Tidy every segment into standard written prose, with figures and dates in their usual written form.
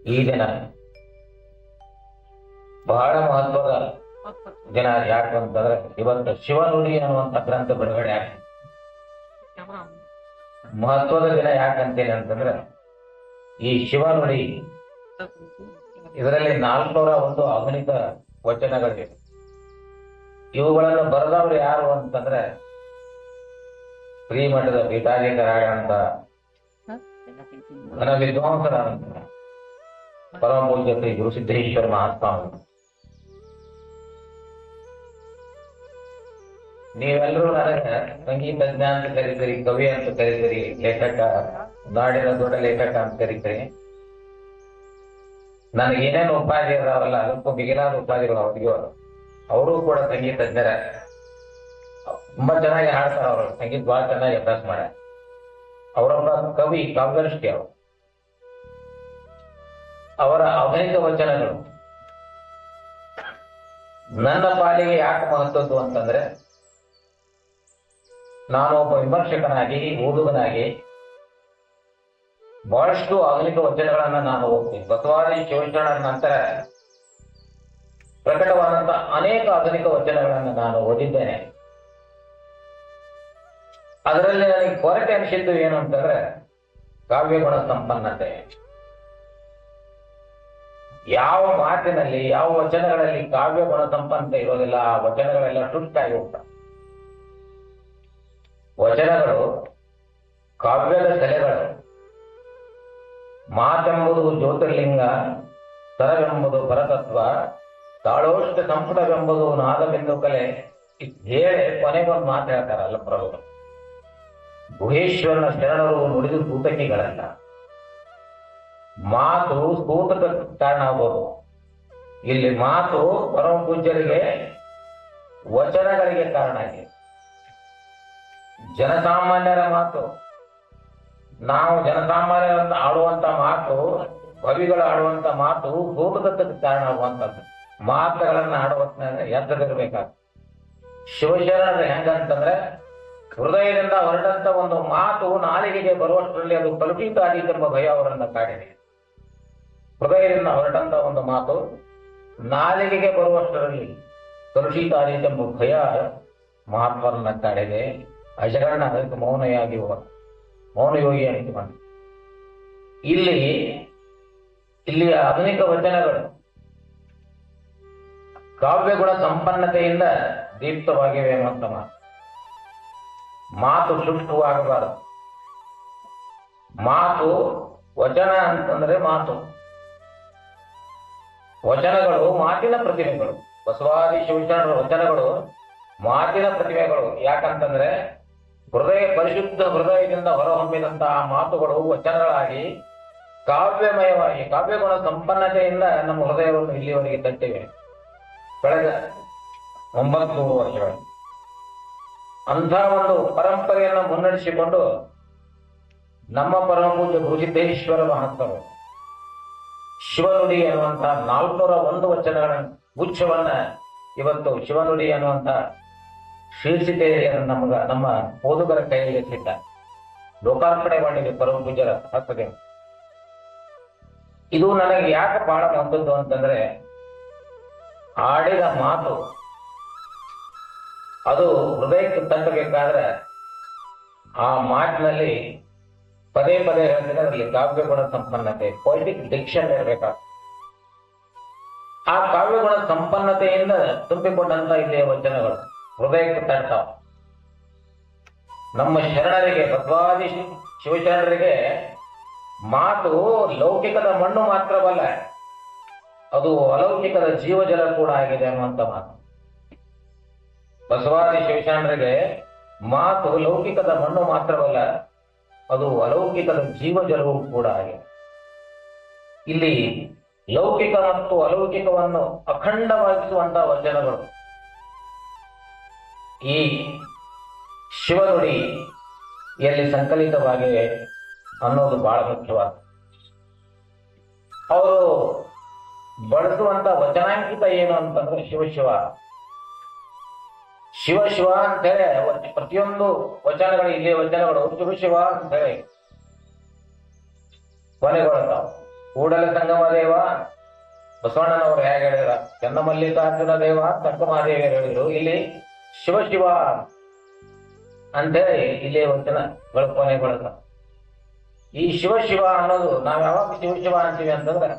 ಈ ದಿನ ಬಹಳ ಮಹತ್ವದ ದಿನ. ಯಾಕೆ ಅಂತಂದ್ರೆ ಇವತ್ತು ಶಿವನುಡಿ ಅನ್ನುವಂಥ ಗ್ರಂಥ ಬಿಡುಗಡೆ ಆಗಿದೆ. ಮಹತ್ವದ ದಿನ ಯಾಕಂತೇನೆ ಅಂತಂದ್ರೆ ಈ ಶಿವನುಡಿ ಇದರಲ್ಲಿ 401 ಆಧುನಿಕ ವಚನಗಳಿವೆ. ಇವುಗಳನ್ನು ಬರೆದವರು ಯಾರು ಅಂತಂದ್ರೆ ಶ್ರೀಮಠದ ಪೀಠಾಧಿಕಾರಿಗಳಂತ ಘನ ವಿದ್ವಾಂಸರಾದಂತ ಪರಮ ಪೂಜ್ಯ ಶ್ರೀ ಗುರುಸಿದ್ದೇಶ್ವರ ಮಹಾಸ್ವಾಮಿ. ನೀವೆಲ್ಲರೂ ನನಗೆ ಸಂಗೀತಜ್ಞ ಅಂತ ಕರೀತೀರಿ, ಕವಿ ಅಂತ ಕರೀತೀರಿ, ಲೇಖಕ, ನಾಡಿನ ದೊಡ್ಡ ಲೇಖಕ ಅಂತ ಕರೀತೀರಿ. ನನಗೇನೇನು ಉಪಾಧಿ ಅದಾವಲ್ಲ ಅದಕ್ಕೂ ಬಿಗಿಲಾದ ಉಪಾಧಿಗಳು ಅವ್ರಿಗೂ. ಅವರು ಕೂಡ ಸಂಗೀತಜ್ಞರ, ತುಂಬಾ ಚೆನ್ನಾಗಿ ಹಾಡ್ತಾರೆ. ಅವರು ಸಂಗೀತ ಬಹಳ ಚೆನ್ನಾಗಿ ಅಭ್ಯಾಸ ಮಾಡ್ಯಾರ. ಅವರೊಬ್ಬ ಕವಿ, ಕಾವ್ಯದೃಷ್ಟಿ. ಅವರು ಅವರ ಆಧುನಿಕ ವಚನಗಳು ನನ್ನ ಪಾಲಿಗೆ ಯಾಕೆ ಮಹತ್ವದ್ದು ಅಂತಂದ್ರೆ, ನಾನು ಒಬ್ಬ ವಿಮರ್ಶಕನಾಗಿ, ಓದುಗನಾಗಿ ಬಹಳಷ್ಟು ಆಧುನಿಕ ವಚನಗಳನ್ನ ನಾನು ಓದ್ತೀನಿ. ಬಸವಾದಿ ಶಿವಶರಣರ ನಂತರ ಪ್ರಕಟವಾದಂತ ಅನೇಕ ಆಧುನಿಕ ವಚನಗಳನ್ನು ನಾನು ಓದಿದ್ದೇನೆ. ಅದರಲ್ಲಿ ನನಗೆ ಕೊರತೆ ಅನಿಸಿದ್ದು ಏನು ಅಂತಂದ್ರೆ ಕಾವ್ಯಗುಣ ಸಂಪನ್ನತೆ. ಯಾವ ಮಾತಿನಲ್ಲಿ, ಯಾವ ವಚನಗಳಲ್ಲಿ ಕಾವ್ಯಗುಣ ಸಂಪನ್ನತೆ ಇರೋದಿಲ್ಲ, ಆ ವಚನಗಳೆಲ್ಲ ಸುಟ್ಟಾಗಿ ಹೋಗ್ತವೆ. ವಚನಗಳು ಕಾವ್ಯದ ಸೆಲೆಗಳು. ಮಾತೆಂಬುದು ಜ್ಯೋತಿರ್ಲಿಂಗ, ತರವೆಂಬುದು ಪರತತ್ವ, ತಾಳೋಷ್ಟ ಸಂಪುಟವೆಂಬುದು ನಾದವೆಂದು ಕಲೆ. ಹೇಳಿ ಕೊನೆಗೊಂದು ಮಾತು ಹೇಳ್ತಾರಲ್ಲ ಪ್ರಭು, ಗುಹೇಶ್ವರನ ಶರಣರು ನುಡಿದು ಸೂತಕಿಗಳಲ್ಲ. ಮಾತು ಸೂತಕ ಕಾರಣ ಆಗ್ಬೋದು. ಇಲ್ಲಿ ಮಾತು ಪರಮ ಪೂಜ್ಯರಿಗೆ ವಚನಗಳಿಗೆ ಕಾರಣ ಆಗಿದೆ. ಜನಸಾಮಾನ್ಯರ ಮಾತು, ನಾವು ಜನಸಾಮಾನ್ಯರನ್ನು ಆಡುವಂತ ಮಾತು, ಕವಿಗಳು ಆಡುವಂತ ಮಾತು ಸೂತಕಕ್ಕೆ ಕಾರಣ ಆಗುವಂಥದ್ದು. ಮಾತುಗಳನ್ನ ಆಡುವಂತ ಎತ್ತದಿರ್ಬೇಕಾಗ್ತದೆ. ಶಿವಶರಣರು ಹೆಂಗಂತಂದ್ರೆ ಹೃದಯದಿಂದ ಹೊರಟಂತ ಒಂದು ಮಾತು ನಾಲಿಗೆಗೆ ಬರುವಷ್ಟರಲ್ಲಿ ಅದು ಕಲುಷಿತ ಆದೀತೆಂಬ ಭಯ ಅವರನ್ನ ಕಾಡಿದೆ. ಹೃದಯದಿಂದ ಹೊರಟಂತ ಒಂದು ಮಾತು ನಾಲಿಗೆಗೆ ಬರುವಷ್ಟರಲ್ಲಿ ಕಲುಷಿತ ಆದೀತೆಂಬ ಭಯ ಮಹಾತ್ಮರನ್ನ ಕಾಡಿದೆ. ಅಜಗರಣ ಅದಕ್ಕೆ ಮೌನಯಾಗಿ ಮೌನಯೋಗಿ ಅಂತ. ಇಲ್ಲಿ ಆಧುನಿಕ ವಚನಗಳು ಕಾವ್ಯಗುಣ ಸಂಪನ್ನತೆಯಿಂದ ದೀಪ್ತವಾಗಿವೆ ಅನ್ನುವಂಥ ಮಾತು ಸುಷ್ಟವಾಗಬಾರದು. ಮಾತು, ವಚನ ಅಂತಂದ್ರೆ ಮಾತು. ವಚನಗಳು ಮಾತಿನ ಪ್ರತಿಮೆಗಳು. ಬಸವಾದಿ ಶಿವಶರಣರ ವಚನಗಳು ಮಾತಿನ ಪ್ರತಿಮೆಗಳು. ಯಾಕಂತಂದ್ರೆ ಪರಿಶುದ್ಧ ಹೃದಯದಿಂದ ಹೊರಹೊಮ್ಮಿದಂತಹ ಮಾತುಗಳು ವಚನಗಳಾಗಿ ಕಾವ್ಯಮಯವಾಗಿ, ಕಾವ್ಯಗುಣ ಸಂಪನ್ನತೆಯಿಂದ ನಮ್ಮ ಹೃದಯವನ್ನು ಇಲ್ಲಿಯವರೆಗೆ ತಟ್ಟಿವೆ. ಕಳೆದ 9 ವರ್ಷಗಳು ಅಂಥ ಒಂದು ಪರಂಪರೆಯನ್ನು ಮುನ್ನಡೆಸಿಕೊಂಡು ನಮ್ಮ ಪರಮ ಪೂಜ್ಯ ಗುರುಸಿದ್ದೇಶ್ವರ ಮಹಾತ್ಮರು ಶಿವನುಡಿ ಅನ್ನುವಂತಹ 401 ವಚನಗಳ ಗುಚ್ಛವನ್ನ ಇವತ್ತು ಶಿವನುಡಿ ಅನ್ನುವಂಥ ಶೀರ್ಷಿಕೆಯನ್ನು ನಮ್ಮ ಓದುಗರ ಕೈಯಲ್ಲಿ ಸಿಟ್ಟ ಲೋಕಾರ್ಪಣೆ ಮಾಡಿದೆ ಪರಮ ಪೂಜ್ಯರ ಹಸ್ತದೆ. ಇದು ನನಗೆ ಯಾಕೆ ಬಹಳ ಮಹತ್ವದ್ದು ಅಂತಂದ್ರೆ, ಆಡಿದ ಮಾತು ಅದು ಹೃದಯಕ್ಕೆ ತಟ್ಟಬೇಕಾದ್ರೆ ಆ ಮಾತಿನಲ್ಲಿ ಪದೇ ಪದೇ ಹೇಳ್ತೀನಿ, ಅದರಲ್ಲಿ ಕಾವ್ಯಗುಣ ಸಂಪನ್ನತೆ, ಪೊಯಿಟಿಕ್ ಡಿಕ್ಷನ್ ಇರಬೇಕಾಗ್ತದೆ. ಆ ಕಾವ್ಯಗುಣ ಸಂಪನ್ನತೆಯಿಂದ ತುಂಬಿಕೊಂಡಂತ ಇಲ್ಲಿಯ ವಚನಗಳು ಹೃದಯಕ್ಕೆ ತಟ್ತಾವ. ನಮ್ಮ ಶರಣರಿಗೆ, ಬಸವಾದಿ ಶಿವಶರಣರಿಗೆ ಮಾತು ಲೌಕಿಕದ ಮಣ್ಣು ಮಾತ್ರವಲ್ಲ, ಅದು ಅಲೌಕಿಕದ ಜೀವಜಲ ಕೂಡ ಆಗಿದೆ ಅನ್ನುವಂಥ ಮಾತು. ಬಸವಾದಿ ಶಿವಶರಣರಿಗೆ ಮಾತು ಲೌಕಿಕದ ಮಣ್ಣು ಮಾತ್ರವಲ್ಲ, ಅದು ಅಲೌಕಿಕದ ಜೀವಜಲವೂ ಕೂಡ ಆಗಿದೆ. ಇಲ್ಲಿ ಲೌಕಿಕ ಮತ್ತು ಅಲೌಕಿಕವನ್ನು ಅಖಂಡವಾಗಿಸುವಂತಹ ವಚನಗಳು ಈ ಶಿವನುಡಿಯಲ್ಲಿ ಸಂಕಲಿತವಾಗಿವೆ ಅನ್ನೋದು ಬಹಳ ಮುಖ್ಯವಾದ. ಅವರು ಬಳಸುವಂತ ವಚನಾಂಕಿತ ಏನು ಅಂತಂದ್ರೆ ಶಿವ ಶಿವ ಶಿವ ಶಿವ ಅಂತ ಹೇಳಿ ಪ್ರತಿಯೊಂದು ವಚನಗಳು, ಇಲ್ಲಿಯ ವಚನಗಳು ಶಿವ ಶಿವ ಅಂತ ಹೇಳಿ ಕೊನೆಗೊಳ್ತಾವ. ಕೂಡಲ ಸಂಗಮ ದೇವ ಬಸವಣ್ಣನವರು ಹೇಗೆ ಹೇಳಿದ್ರ, ಚನ್ನಮಲ್ಲಿಕಾರ್ಜುನ ದೇವ ಸಂಗಮಾದೇವಿ ಹೇಳಿದ್ರು. ಇಲ್ಲಿ ಶಿವ ಶಿವ ಅಂತೇಳಿ ಇಲ್ಲಿ ವಚನಗಳು ಕೊನೆಗೊಳ್ಳ. ಈ ಶಿವ ಶಿವ ಅನ್ನೋದು ನಾವ್ ಯಾವಾಗ ಶಿವ ಶಿವ ಅಂತೀವಿ ಅಂತಂದ್ರೆ,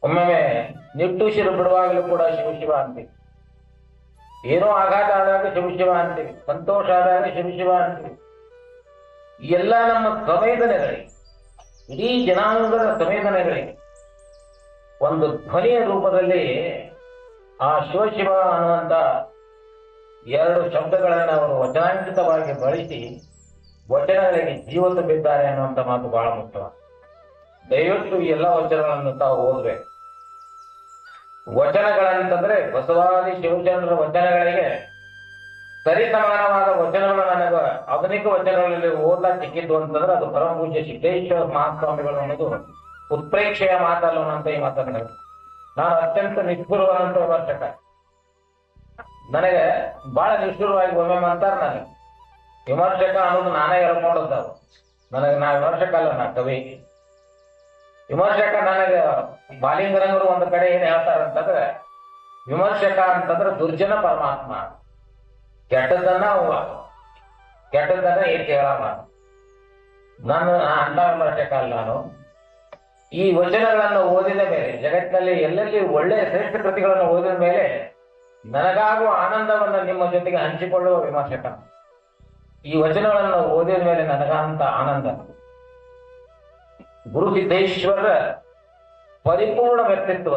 ಒಮ್ಮೊಮ್ಮೆ ನಿಟ್ಟುಸಿರು ಬಿಡುವಾಗಲೂ ಕೂಡ ಶಿವ ಶಿವ ಅಂತೀವಿ. ಏನೋ ಆಘಾತ ಆದಾಗ ಶಿವ ಶಿವ ಅಂತೀವಿ, ಸಂತೋಷ ಆದಾಗ ಶಿವ ಶಿವ ಅಂತೀವಿ. ಎಲ್ಲ ನಮ್ಮ ಸಂವೇದನೆಗಳಿಗೆ, ಇಡೀ ಜನಾಂಗದ ಸಂವೇದನೆಗಳಿಗೆ ಒಂದು ಧ್ವನಿಯ ರೂಪದಲ್ಲಿ ಆ ಶಿವ ಶಿವ ಅನ್ನುವಂತ ಎರಡು ಶಬ್ದಗಳನ್ನು ಅವರು ವಚನಾಂಕಿತವಾಗಿ ಬಳಸಿ ವಚನಗಳಿಗೆ ಜೀವ ತುಂಬಿದ್ದಾರೆ ಅನ್ನುವಂಥ ಮಾತು ಬಹಳ ಮುಖ್ಯ. ದಯವಿಟ್ಟು ಈ ಎಲ್ಲ ವಚನಗಳನ್ನು ತಾವು ಓದಬೇಕು. ವಚನಗಳಂತಂದ್ರೆ ಬಸವಾದಿ ಶಿವಚಂದ್ರ ವಚನಗಳಿಗೆ ಸರಿಸಮಾನವಾದ ವಚನಗಳು ನನಗೆ ಆಧುನಿಕ ವಚನಗಳಲ್ಲಿ ಓದ್ಲಾಕ್ ಸಿಕ್ಕಿದ್ದು ಅಂತಂದ್ರೆ ಅದು ಪರಮ ಪೂಜ್ಯ ಸಿದ್ದೇಶ್ವರ ಮಹಾಸ್ವಾಮಿಗಳು ಅನ್ನೋದು ಉತ್ಪ್ರೇಕ್ಷೆಯ ಮಾತಲ್ಲೋನಂತ ಈ ಮಾತನ್ನ ನಾನು ಅತ್ಯಂತ ನಿಷ್ಠುರವಾದಂತ ವಿಮರ್ಶಕ. ನನಗೆ ಬಹಳ ನಿಷ್ಠುರವಾಗಿ ಒಮ್ಮೆ ಅಂತಾರ, ನನಗೆ ವಿಮರ್ಶಕ ಅನ್ನೋದು ನಾನೇ ಹೇಳ್ಕೊಂಡದ್ದು. ನಾ ವಿಮರ್ಶಕ ಅಲ್ಲ, ನಾ ಕವಿ. ವಿಮರ್ಶಕ ನನಗೆ ಬಾಲಿಂಗರಂಗರು ಒಂದು ಕಡೆ ಏನ್ ಹೇಳ್ತಾರಂತಂದ್ರೆ, ವಿಮರ್ಶಕ ಅಂತಂದ್ರೆ ದುರ್ಜನ ಪರಮಾತ್ಮ, ಕೆಟ್ಟದನ್ನ ಏನ್ ಕೇಳಮ್ಮ. ನಾನು ಅಂತ ವಿಮರ್ಶಕ ಅಲ್ಲ. ನಾನು ಈ ವಚನಗಳನ್ನು ಓದಿದ ಮೇಲೆ, ಜಗತ್ತಿನಲ್ಲಿ ಎಲ್ಲೆಲ್ಲಿ ಒಳ್ಳೆಯ ಶ್ರೇಷ್ಠ ಕೃತಿಗಳನ್ನು ಓದಿದ ಮೇಲೆ ನನಗಾಗುವ ಆನಂದವನ್ನು ನಿಮ್ಮ ಜೊತೆಗೆ ಹಂಚಿಕೊಳ್ಳುವ ವಿಮರ್ಶಕ. ಈ ವಚನಗಳನ್ನು ಓದಿದ ಮೇಲೆ ನನಗಂತ ಆನಂದ. ಗುರು ಸಿದ್ದೇಶ್ವರರ ಪರಿಪೂರ್ಣ ವ್ಯಕ್ತಿತ್ವ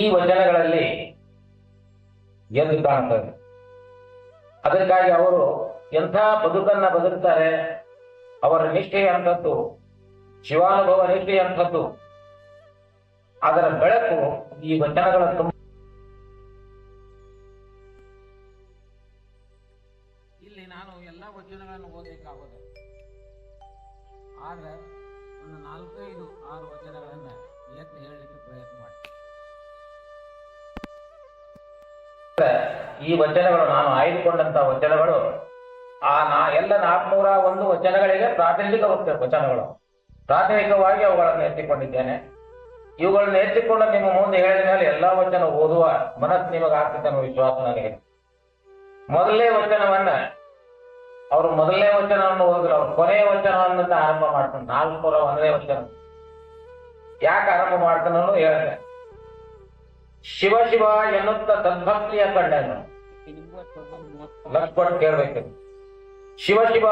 ಈ ವಚನಗಳಲ್ಲಿ ಎದ್ದು ಕಾಣುತ್ತದೆ. ಅದಕ್ಕಾಗಿ ಅವರು ಎಂಥ ಬದುಕನ್ನ ಬದುಕ್ತಾರೆ, ಅವರ ನಿಷ್ಠೆ ಅಂಥದ್ದು, ಶಿವಾನುಭವ ನಿಷ್ಠೆ ಅಂಥದ್ದು. ಅದರ ಬೆಳಕು ಈ ವಚನಗಳ ತುಂಬ. ಇಲ್ಲಿ ನಾನು ಎಲ್ಲ ವಚನಗಳನ್ನು ಓದಲಿಕ್ಕಾಗೋದು, ಆದ್ರೆ ಒಂದು 4-5-6 ವಚನಗಳನ್ನ ಎತ್ತಿ ಹೇಳಲಿಕ್ಕೆ ಪ್ರಯತ್ನ ಮಾಡಿ. ಈ ವಚನಗಳು ನಾನು ಆಯ್ದುಕೊಂಡಂತ ವಚನಗಳು ಎಲ್ಲ 401 ವಚನಗಳಿಗೆ ಪ್ರಾತಿನಿಧಿಕ ವಚನಗಳು. ಪ್ರಾಥಮಿಕವಾಗಿ ಅವುಗಳನ್ನು ಎತ್ತಿಕೊಂಡಿದ್ದೇನೆ. ಇವುಗಳನ್ನು ಎತ್ತಿಕೊಂಡು ನಿಮ್ಮ ಮುಂದೆ ಹೇಳಿದ ಮೇಲೆ ಎಲ್ಲಾ ವಚನ ಓದುವ ಮನಸ್ಸು ನಿಮಗೆ ಆಗ್ತದೆ ಅನ್ನೋ ವಿಶ್ವಾಸ ನನಗೆ. ಮೊದಲನೇ ವಚನವನ್ನು ಓದಿದ್ರು, ಅವ್ರು ಕೊನೆಯ ವಚನವನ್ನು ಆರಂಭ ಮಾಡ್ತಾನೆ. 401ನೇ ವಚನ ಯಾಕೆ ಆರಂಭ ಮಾಡ್ತಾನೋ ಹೇಳಿದೆ. ಶಿವ ಶಿವ ಎನ್ನುತ್ತ ಸದ್ಭಕ್ತಿಯ ಕಂಡನು. ಲಕ್ಷ್ಮಣ್ ಕೇಳ್ಬೇಕು, ಶಿವ ಶಿವ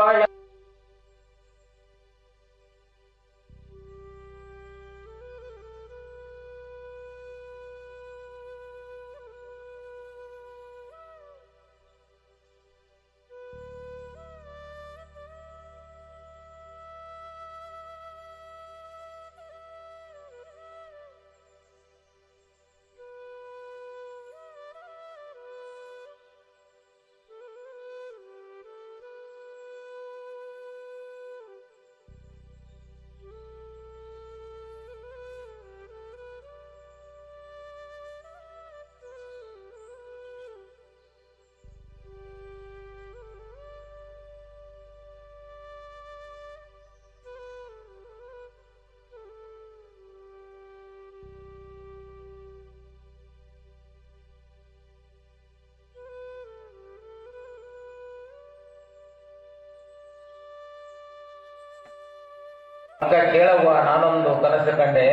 ಕೇಳವ್ವ ನಾನೊಂದು ಕನಸು ಕಂಡೆ,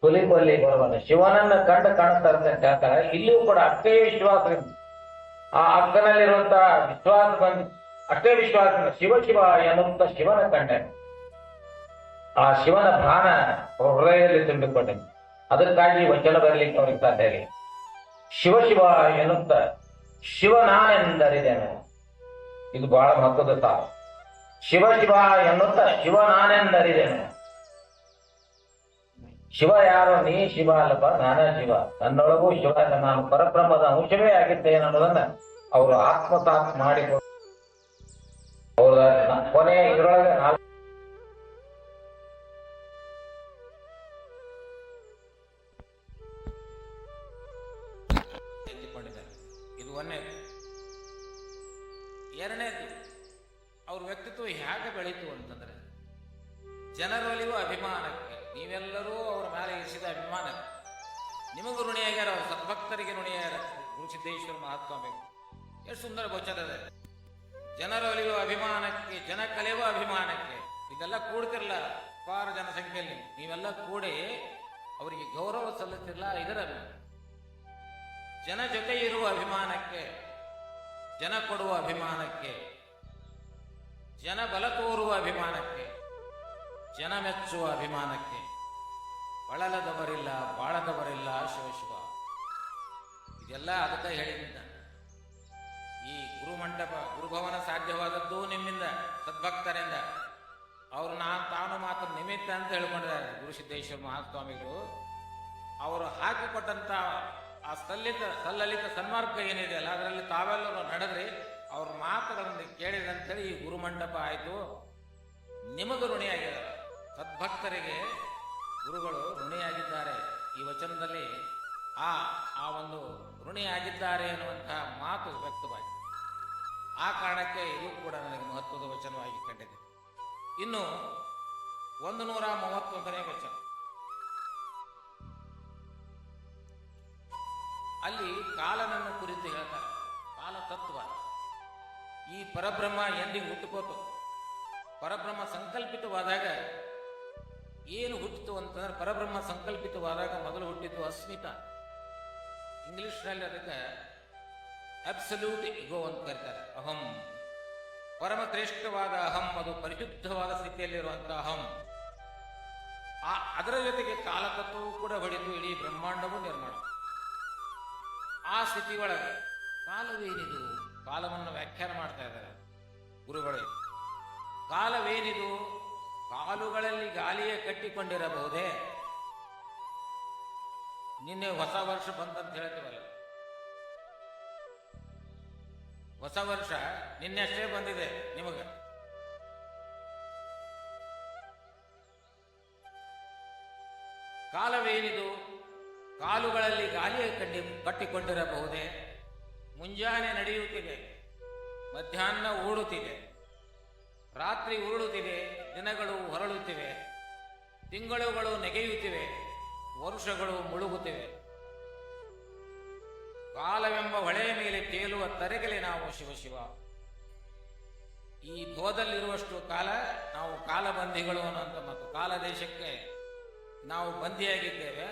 ಹುಲಿಪಲ್ಲಿ ಬರುವಾಗ ಶಿವನನ್ನ ಕಂಡು ಕಾಣಿಸ್ತಾ ಇರುತ್ತೆ ಅಂತ ಹೇಳ್ತಾರೆ. ಇಲ್ಲಿಯೂ ಕೂಡ ಅಷ್ಟೇ ವಿಶ್ವಾಸದಿಂದ, ಆ ಅಕ್ಕನಲ್ಲಿರುವಂತಹ ವಿಶ್ವಾಸ ಅಷ್ಟೇ ವಿಶ್ವಾಸದಿಂದ ಶಿವ ಶಿವ ಎನ್ನುವಂತ ಶಿವನ ಕಂಡೆ. ಆ ಶಿವನ ಭಾನ ಹೃದಯದಲ್ಲಿ ತುಂಬಿಕೊಂಡೆ. ಅದಕ್ಕಾಗಿ ವಚನ ಬರಲಿಕ್ಕೆ ಅವ್ರಿಗೆ ಸಾಧ್ಯ ಇಲ್ಲ. ಶಿವ ಶಿವ ಎನ್ನುತ್ತ ಶಿವ ನಾನೆಂದರಿದ್ದೇನೆ. ಇದು ಬಹಳ ಮಹತ್ವದ ಸಾಲು. ಶಿವ ಶಿವ ಎನ್ನುತ್ತ ಶಿವ ನಾನೆಂದರಿದ್ದೇನೆ. ಶಿವ ಯಾರು? ನೀ ಶಿವ ಅಲ್ಲಪ್ಪ, ನಾನೇ ಶಿವ. ನನ್ನೊಳಗೂ ಶಿವ, ನಾನು ಪರಬ್ರಹ್ಮದ ಅಂಶವೇ ಆಗಿದ್ದೇನೆ ಅನ್ನೋದನ್ನ ಅವರು ಆತ್ಮಸಾತ್ ಮಾಡಿಕೊಂಡು ಅವರ ಕೊನೆಯ ಇದರೊಳಗೆ ಎತ್ತಿಕೊಂಡಿದ್ದಾರೆ. ಇದು ಒಂದನೇದು. ಎರಡನೇದು, ಅವ್ರ ವ್ಯಕ್ತಿತ್ವ ಹೇಗೆ ಬೆಳೀತು ಅಂತಂದ್ರೆ, ಜನರೊಲಿಯುವ ಅಭಿಮಾನಕ್ಕೆ, ನೀವೆಲ್ಲರೂ ಅವರ ಮೇಲೆ ಇರಿಸಿದ ಅಭಿಮಾನ ನಿಮಗೂ ಋಣಿಯಾಗ್ಯಾರ, ಅವರು ಸದ್ಭಕ್ತರಿಗೆ ಋಣಿಯಾಗ್ಯಾರ. ಗುರುಸಿದ್ದೇಶ್ವರ ಮಹಾಸ್ವಾಮಿಗಳು ಎಷ್ಟು ಸುಂದರ ವಚನ ಇದೆ. ಜನರೊಲಿಯುವ ಅಭಿಮಾನಕ್ಕೆ, ಜನ ಕಲಿಯುವ ಅಭಿಮಾನಕ್ಕೆ. ಇದೆಲ್ಲ ಕೂಡ್ತಿರಲ್ಲ ಅಪಾರ ಜನಸಂಖ್ಯೆಯಲ್ಲಿ, ನೀವೆಲ್ಲ ಕೂಡಿ ಅವರಿಗೆ ಗೌರವ ಸಲ್ಲಿಸ್ತಿರಲ್ಲ, ಇದರ ಜನ ಜೊತೆ ಇರುವ ಅಭಿಮಾನಕ್ಕೆ, ಜನ ಕೊಡುವ ಅಭಿಮಾನಕ್ಕೆ, ಜನ ಬಲ ತೋರುವ ಅಭಿಮಾನಕ್ಕೆ, ಜನ ಮೆಚ್ಚುವ ಅಭಿಮಾನಕ್ಕೆ. ಬಳಲದವರಿಲ್ಲ ಬಾಳದವರಿಲ್ಲ ಶಿವಶಿವ. ಇದೆಲ್ಲ ಅದಕ್ಕೆ ಹೇಳಿದ್ದ. ಈ ಗುರುಮಂಟಪ ಗುರುಭವನ ಸಾಧ್ಯವಾದದ್ದು ನಿಮ್ಮಿಂದ, ಸದ್ಭಕ್ತರಿಂದ. ಅವರು ತಾನು ಮಾತ್ರ ನಿಮಿತ್ತ ಅಂತ ಹೇಳ್ಕೊಂಡಿದ್ದಾರೆ ಗುರುಸಿದ್ದೇಶ್ವರ ಮಹಾಸ್ವಾಮಿಗಳು. ಅವರು ಹಾಕಿಕೊಟ್ಟಂತ ಆ ಸಲ್ಲಲಿತ ಸನ್ಮಾರ್ಗ ಏನಿದೆ ಅಲ್ಲ, ಅದರಲ್ಲಿ ತಾವೆಲ್ಲರೂ ನಡೆದ್ರಿ, ಅವ್ರ ಮಾತುಗಳನ್ನು ಕೇಳಿದಂತೇಳಿ ಈ ಗುರುಮಂಟಪ ಆಯಿತು. ನಿಮಗೂ ಋಣಿಯಾಗಿದ್ದಾರೆ, ಸದ್ಭಕ್ತರಿಗೆ ಗುರುಗಳು ಋಣಿಯಾಗಿದ್ದಾರೆ. ಈ ವಚನದಲ್ಲಿ ಆ ಒಂದು ಋಣಿಯಾಗಿದ್ದಾರೆ ಎನ್ನುವಂತಹ ಮಾತು ವ್ಯಕ್ತವಾಗಿದೆ. ಆ ಕಾರಣಕ್ಕೆ ಇದು ಕೂಡ ನನಗೆ ಮಹತ್ವದ ವಚನವಾಗಿ ಕಂಡಿದೆ. ಇನ್ನು 131ನೇ ವಚನ, ಅಲ್ಲಿ ಕಾಲನನ್ನು ಕುರಿತು ಹೇಳ್ತಾರೆ. ಕಾಲ ತತ್ವ, ಈ ಪರಬ್ರಹ್ಮ ಎಂದಿಗೆ ಹುಟ್ಟುಕೋತು. ಪರಬ್ರಹ್ಮ ಸಂಕಲ್ಪಿತವಾದಾಗ ಏನು ಹುಟ್ಟಿತು ಅಂತಂದ್ರೆ, ಪರಬ್ರಹ್ಮ ಸಂಕಲ್ಪಿತವಾದಾಗ ಮೊದಲು ಹುಟ್ಟಿತು ಅಸ್ಮಿತ. ಇಂಗ್ಲಿಷ್ನಲ್ಲಿ ಅದಕ್ಕೆ ಅಬ್ಸಲ್ಯೂಟ್ ಇಗೋ ಅಂತ ಕರೀತಾರೆ. ಅಹಂ, ಪರಮ ಶ್ರೇಷ್ಠವಾದ ಅಹಂ, ಅದು ಪರಿಶುದ್ಧವಾದ ಸ್ಥಿತಿಯಲ್ಲಿರುವಂತಹ ಅಹಂ. ಅದರ ಜೊತೆಗೆ ಕಾಲತತ್ವವು ಕೂಡ ಹೊಡಿತು, ಇಡೀ ಬ್ರಹ್ಮಾಂಡವೂ ನಿರ್ಮಾಣ. ಆ ಸ್ಥಿತಿ ಒಳಗೆ ಕಾಲವೇನಿದು, ಕಾಲವನ್ನು ವ್ಯಾಖ್ಯಾನ ಮಾಡ್ತಾ ಇದ್ದಾರೆ ಗುರುಗಳೇ. ಕಾಲವೇನಿದು, ಕಾಲುಗಳಲ್ಲಿ ಗಾಳಿಯೇ ಕಟ್ಟಿಕೊಂಡಿರಬಹುದೇ? ನಿನ್ನೆ ಹೊಸ ವರ್ಷ ಬಂತಂತ ಹೇಳ್ತೀವಲ್ಲ, ಹೊಸ ವರ್ಷ ನಿನ್ನೆ ಅಷ್ಟೇ ಬಂದಿದೆ ನಿಮಗೆ. ಕಾಲವೇನಿದು, ಕಾಲುಗಳಲ್ಲಿ ಗಾಳಿಯೇ ಕಟ್ಟಿಕೊಂಡಿರಬಹುದೇ? ಮುಂಜಾನೆ ನಡೆಯುತ್ತಿದೆ, ಮಧ್ಯಾಹ್ನ ಓಡುತ್ತಿದೆ, ರಾತ್ರಿ ಉರುಳುತ್ತಿದೆ, ದಿನಗಳು ಹೊರಳುತ್ತಿವೆ, ತಿಂಗಳುಗಳು ನೆಗೆಯುತ್ತಿವೆ, ವರ್ಷಗಳು ಮುಳುಗುತ್ತಿವೆ. ಕಾಲವೆಂಬ ಹೊಳೆಯ ಮೇಲೆ ತೇಲುವ ತರೆಗಲೆ ನಾವು ಶಿವಶಿವ. ಈ ಭವದಲ್ಲಿರುವಷ್ಟು ಕಾಲ ನಾವು ಕಾಲಬಂಧಿಗಳು ಅನ್ನುವಂಥ ಮತ್ತು ಕಾಲ ದೇಶಕ್ಕೆ ನಾವು ಬಂಧಿಯಾಗಿದ್ದೇವೆ.